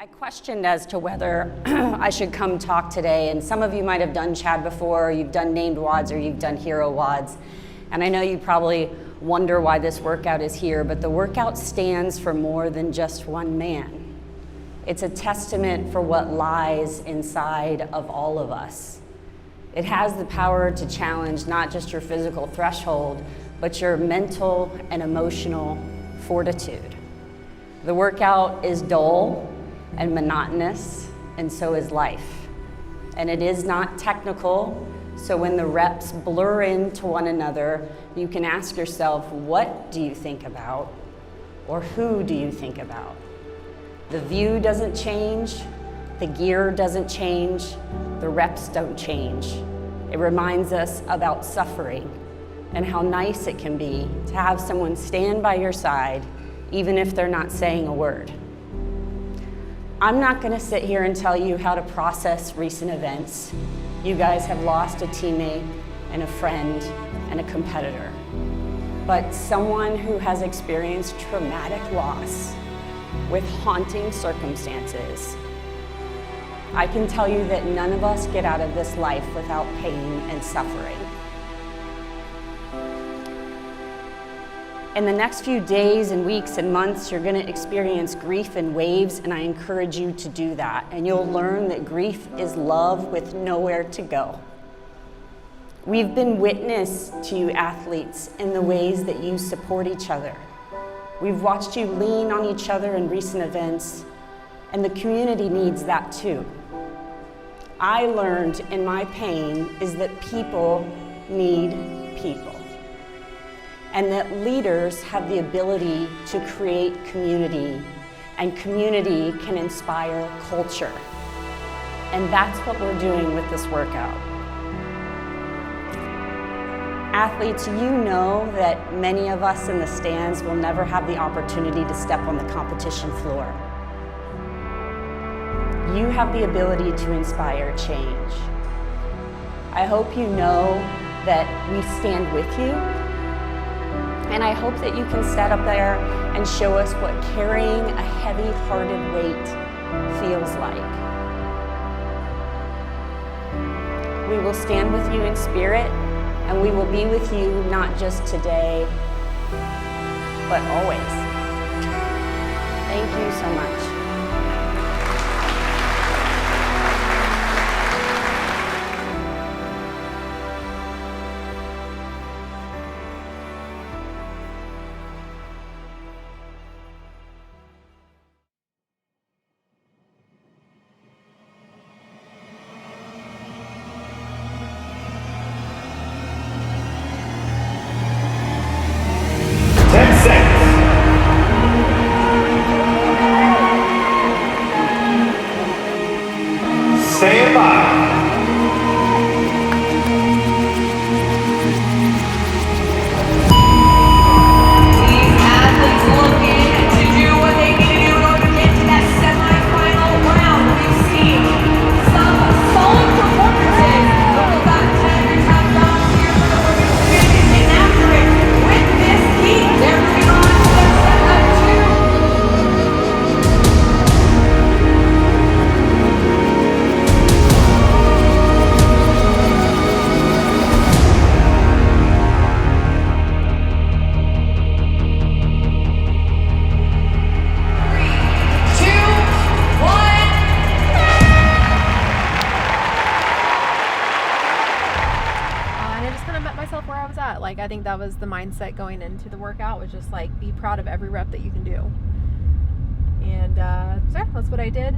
I questioned as to whether I should come talk today, and some of you might have done Chad before, or you've done named WODs, or you've done hero WODs, and I know you probably wonder why this workout is here, but the workout stands for more than just one man. It's a testament for what lies inside of all of us. It has the power to challenge not just your physical threshold, but your mental and emotional fortitude. The workout is dull and monotonous, and so is life. And it is not technical, so when the reps blur into one another, you can ask yourself, what do you think about, or who do you think about? The view doesn't change, the gear doesn't change, the reps don't change. It reminds us about suffering and how nice it can be to have someone stand by your side, even if they're not saying a word. I'm not gonna sit here and tell you how to process recent events. You guys have lost a teammate and a friend and a competitor. But someone who has experienced traumatic loss with haunting circumstances, I can tell you that none of us get out of this life without pain and suffering. In the next few days and weeks and months, you're gonna experience grief in waves, and I encourage you to do that. And you'll learn that grief is love with nowhere to go. We've been witness to you athletes in the ways that you support each other. We've watched you lean on each other in recent events, and the community needs that too. I learned in my pain is that people need people, and that leaders have the ability to create community, and community can inspire culture. And that's what we're doing with this workout. Athletes, you know that many of us in the stands will never have the opportunity to step on the competition floor. You have the ability to inspire change. I hope you know that we stand with you, and I hope that you can stand up there and show us what carrying a heavy-hearted weight feels like. We will stand with you in spirit, and we will be with you not just today, but always. Thank you so much. Stand by. These athletes looking to do what they need to do in order to get to that semifinal round. We've seen some solid performances, but we've got 10 top dogs here for the women's division getting after it with this heat. They're moving on to the second two. Like, I think that was the mindset going into the workout, was just like, be proud of every rep that you can do. And so yeah, that's what I did.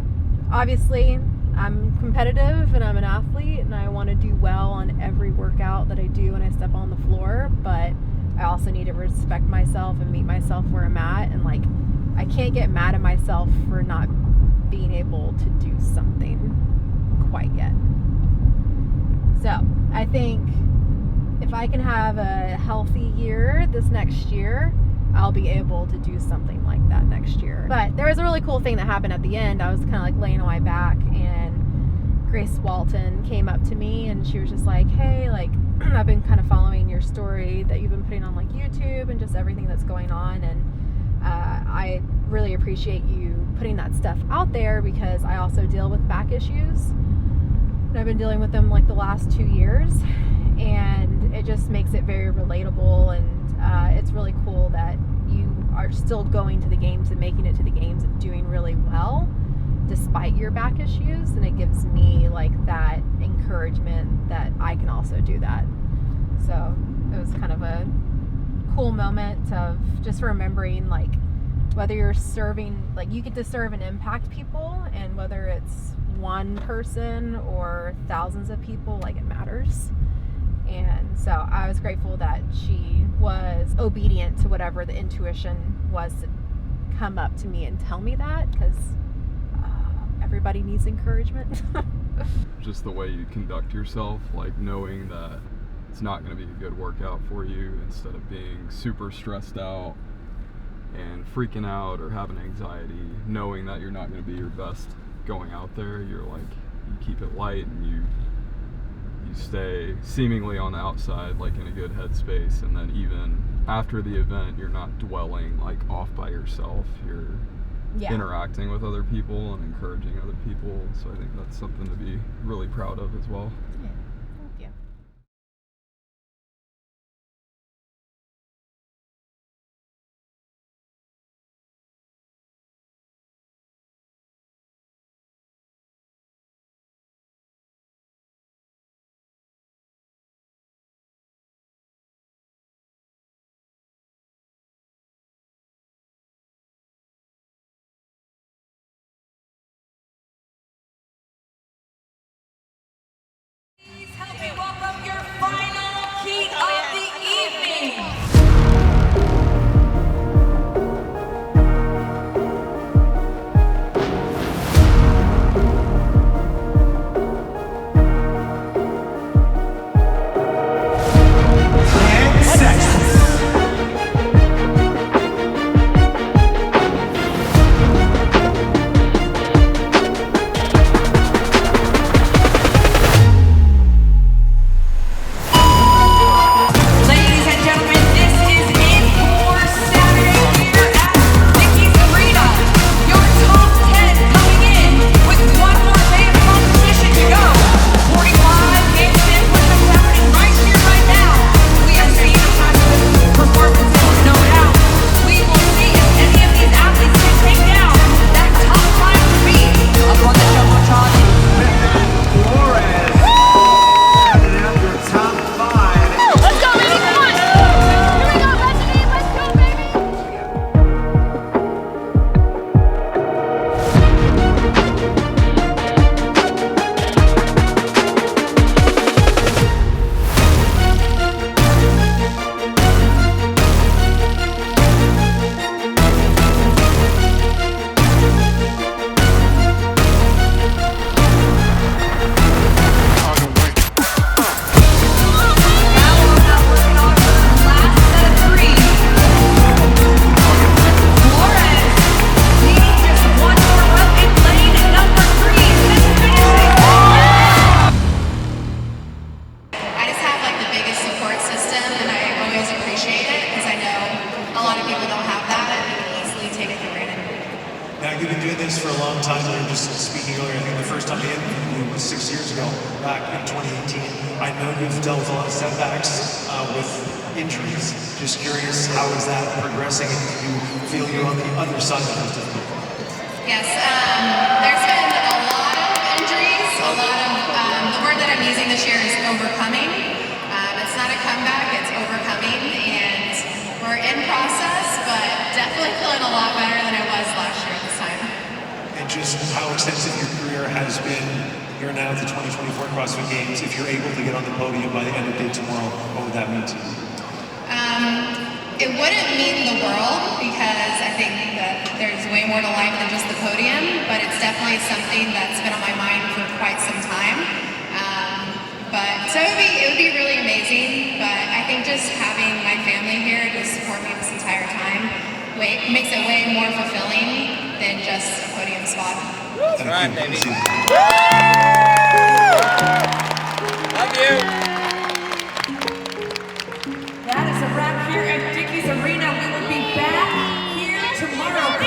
Obviously, I'm competitive and I'm an athlete, and I want to do well on every workout that I do when I step on the floor, but I also need to respect myself and meet myself where I'm at. And like, I can't get mad at myself for not being able to do something quite yet. So I think if I can have a healthy year this next year, I'll be able to do something like that next year. But there was a really cool thing that happened at the end. I was kind of like laying on my back, and Grace Walton came up to me, and she was just like, hey, like, I've been kind of following your story that you've been putting on like YouTube and just everything that's going on, and I really appreciate you putting that stuff out there, because I also deal with back issues. And I've been dealing with them like the last 2 years, and it just makes it very relatable, and it's really cool that you are still going to the games and making it to the games and doing really well despite your back issues, and it gives me like that encouragement that I can also do that. So it was kind of a cool moment of just remembering, like, whether you're serving, like, you get to serve and impact people, and whether it's one person or thousands of people, like, it matters. And so I was grateful that she was obedient to whatever the intuition was to come up to me and tell me that, because everybody needs encouragement. Just the way you conduct yourself, like knowing that it's not going to be a good workout for you, instead of being super stressed out and freaking out or having anxiety, knowing that you're not going to be your best going out there. You're like, you keep it light, and you stay seemingly on the outside, like in a good headspace, and then even after the event, you're not dwelling like off by yourself. You're interacting with other people and encouraging other people. So I think that's something to be really proud of as well. Yeah. Thank you. Please help me welcome your final heat of the evening. Now, you've been doing this for a long time. We were just speaking earlier. I think the first time I interviewed you was 6 years ago, back in 2018. I know you've dealt with a lot of setbacks with injuries. Just curious, how is that progressing, and do you feel you're on the other side of those difficulties? Yes, there's been a lot of injuries, a lot of, the word that I'm using this year is overcoming. It's not a comeback, it's overcoming, and we're in process, but definitely feeling a lot better than I was last year at this time. And just how extensive your career has been. You're now at the 2024 CrossFit Games. If you're able to get on the podium by the end of the day tomorrow, what would that mean to you? It wouldn't mean the world, because I think that there's way more to life than just the podium, but it's definitely something that's been on my mind for quite some time. So it would be really amazing, but I think just having my family here to support me this entire time makes it way more fulfilling than just a podium spot. That's right, baby. Love you. That is a wrap here at Dickies Arena. We will be back here tomorrow.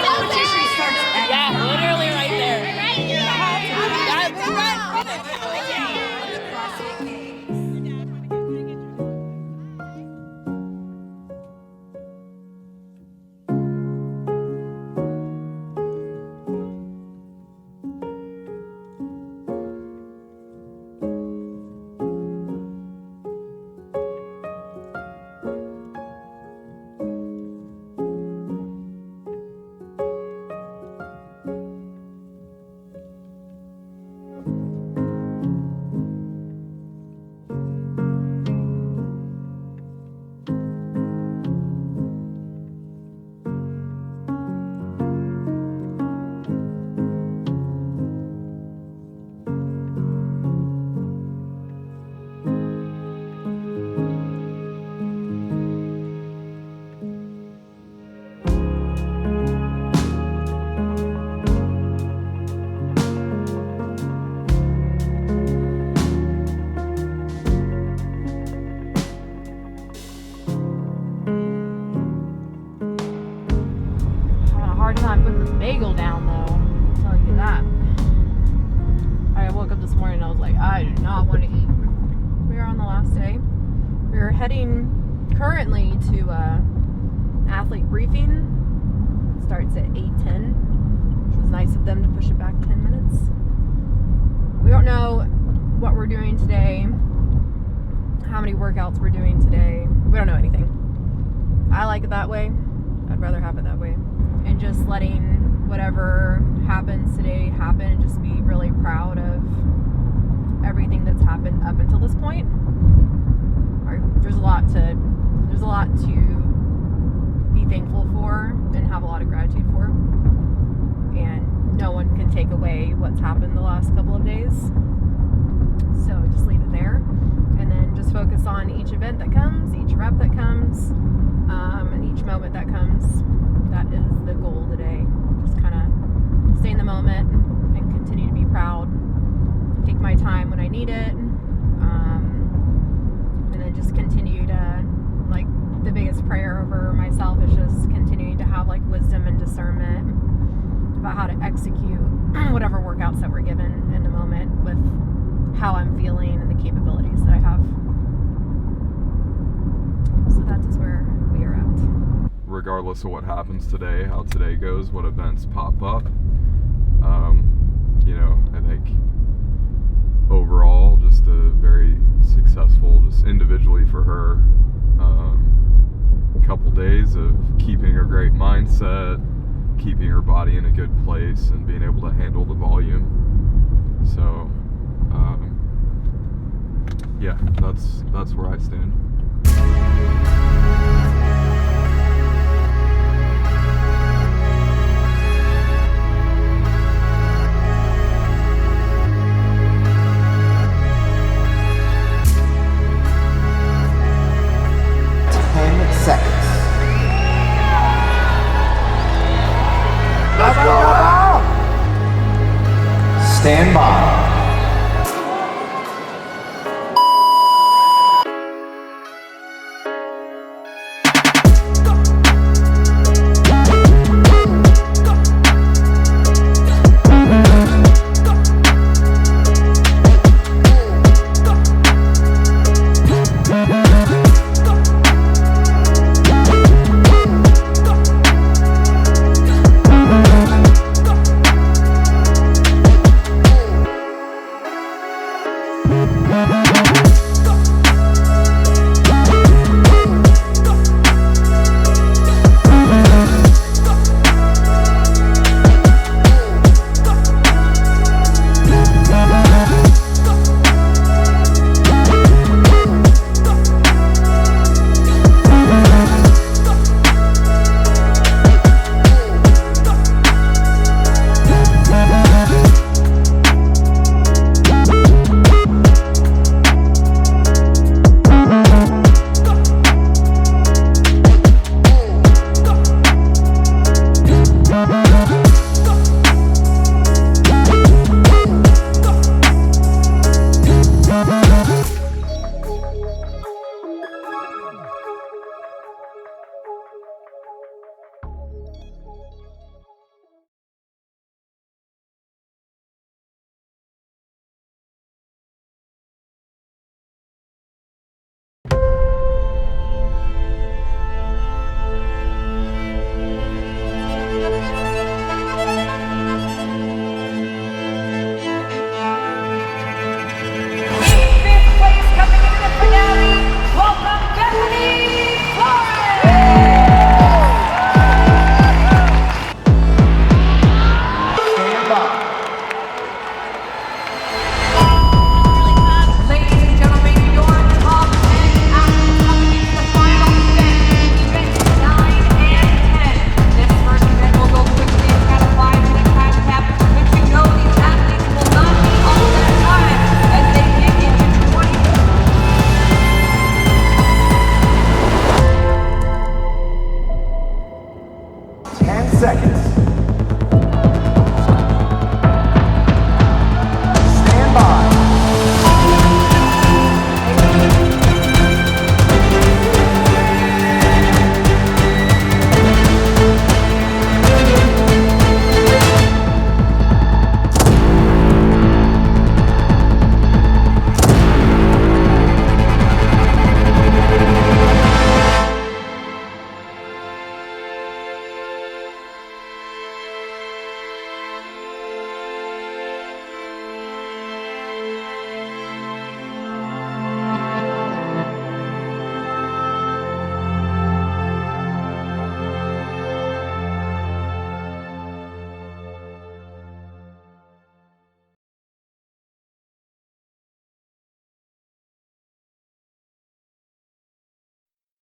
not want to eat. We are on the last day. We are heading currently to athlete briefing. It starts at 8:10, which was nice of them to push it back 10 minutes. We don't know what we're doing today, how many workouts we're doing today. We don't know anything. I like it that way. I'd rather have it that way. And just letting whatever happens today happen and just be really proud of everything that's happened up until this point. There's a lot to be thankful for and have a lot of gratitude for. And no one can take away what's happened the last couple of days. So just leave it there. And then just focus on each event that comes, each rep that comes, and each moment that comes. That is the goal today. Just kind of stay in the moment and continue to be proud. Take my time when I need it. And then just continue to, like, the biggest prayer over myself is just continuing to have, like, wisdom and discernment about how to execute whatever workouts that we're given in the moment with how I'm feeling and the capabilities that I have. So that is where we are at. Regardless of what happens today, how today goes, what events pop up, I think overall just a very successful, just individually for her, couple days of keeping her great mindset, keeping her body in a good place, and being able to handle the volume. So yeah, that's where I stand. Stand by.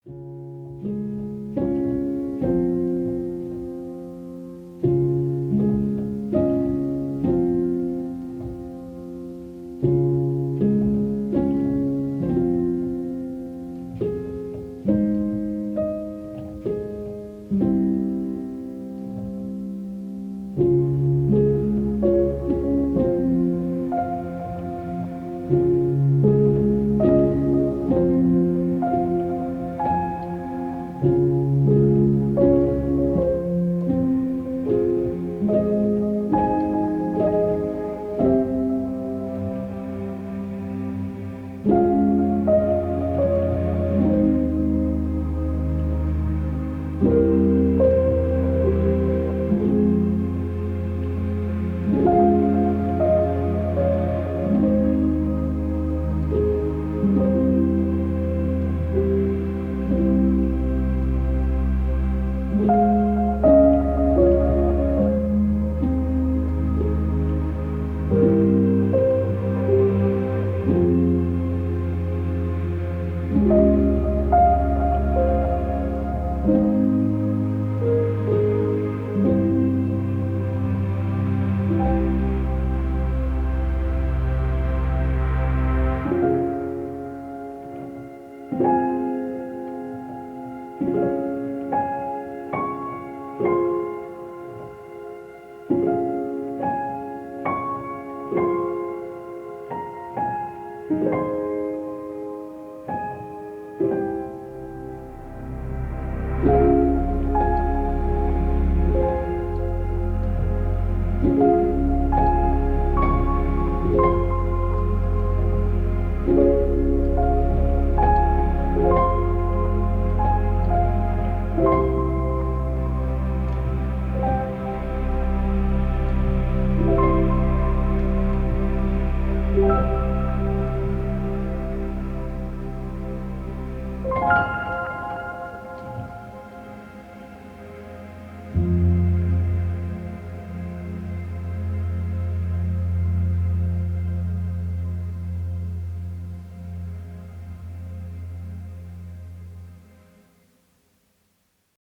you.